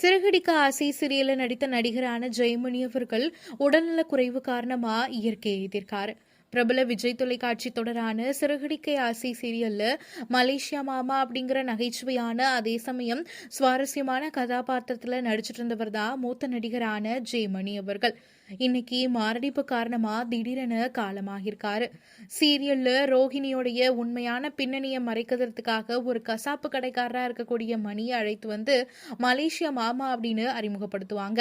சிறகடிக்க ஆசை சீரியல்ல நடித்த நடிகரான ஜெயமணி அவர்கள் உடல்நலக் குறைவு காரணமா இயற்கை எய்திருக்காரு. பிரபல விஜய் தொலைக்காட்சி தொடரான சிறகடிக்க ஆசை சீரியல்ல மலேசியா மாமா அப்படிங்கிற நகைச்சுவையான அதே சமயம் சுவாரஸ்யமான கதாபாத்திரத்துல நடிச்சிட்டு இருந்தவர் தான் மூத்த நடிகரான ஜெயமணி அவர்கள். இன்னைக்கு மாரடைப்பு காரணமா திடீரென காலமாகிருக்காரு. சீரியல்ல ரோஹிணியோடைய உண்மையான பின்னணியை மறைக்கிறதுக்காக ஒரு கசாப்பு கடைக்காரரா இருக்கக்கூடிய மணியை அழைத்து வந்து மலேசியா மாமா அப்படின்னு அறிமுகப்படுத்துவாங்க.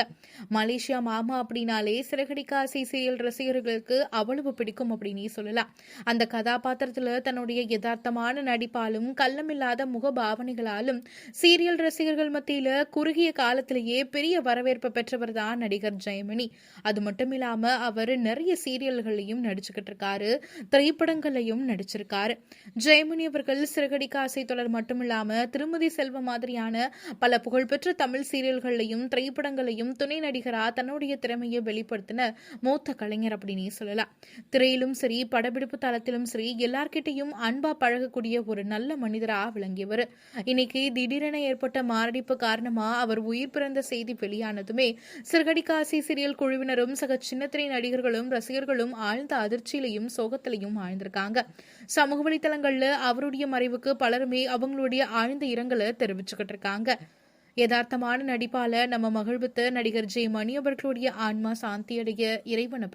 மலேசியா மாமா அப்படின்னாலே சிறகடிக்க ஆசை சீரியல் ரசிகர்களுக்கு அவ்வளவு பிடிக்கும் அப்படின்னு சொல்லலாம். அந்த கதாபாத்திரத்துல தன்னுடைய யதார்த்தமான நடிப்பாலும் கள்ளமில்லாத முக பாவனைகளாலும் சீரியல் ரசிகர்கள் மத்தியில குறுகிய காலத்திலேயே பெரிய வரவேற்பு பெற்றவர் தான் நடிகர் ஜெயமணி. அது மட்டும் இல்லாம அவர் நிறைய சீரியல்களையும் நடிச்சுக்கிட்டு இருக்காரு, திரைப்படங்களையும் நடிச்சிருக்காரு. ஜெயமணி அவர்கள் சிறகடிக்க ஆசை தொடர் மட்டும் இல்லாம திருமதி செல்வம் மாதிரியான பல புகழ்பெற்ற தமிழ் சீரியல்களையும் திரைப்படங்களையும் துணை நடிகரா தன்னுடைய திறமையை வெளிப்படுத்தின மூத்த கலைஞர் அப்படின்னு சொல்லலாம். திரையிலும் சரி படப்பிடிப்பு தளத்திலும் சரி எல்லார்கிட்டையும் அன்பா பழகக்கூடிய ஒரு நல்ல மனிதரா விளங்கியவர். இன்னைக்கு திடீரென ஏற்பட்ட மாரடைப்பு காரணமா அவர் உயிர் பிறந்த செய்தி வெளியானதுமே சிறகடிக்க ஆசை சீரியல் குழுவினரும் சக சின்னத்திரை நடிகர்களும் ரசிகர்களும் ஆழ்ந்த அதிர்ச்சியிலையும் சோகத்திலையும் ஆழ்ந்திருக்காங்க. சமூக வலைதளங்கள்ல அவருடைய மறைவுக்கு பலருமே அவங்களுடைய ஆழ்ந்த இரங்கலை தெரிவிச்சுக்கிட்டு இருக்காங்க. யதார்த்தமான நடிப்பால நம்ம மகிழ்வித்த நடிகர் ஜெயமணி அவர்களுடைய ஆன்மா சாந்தியடைய இறைவனை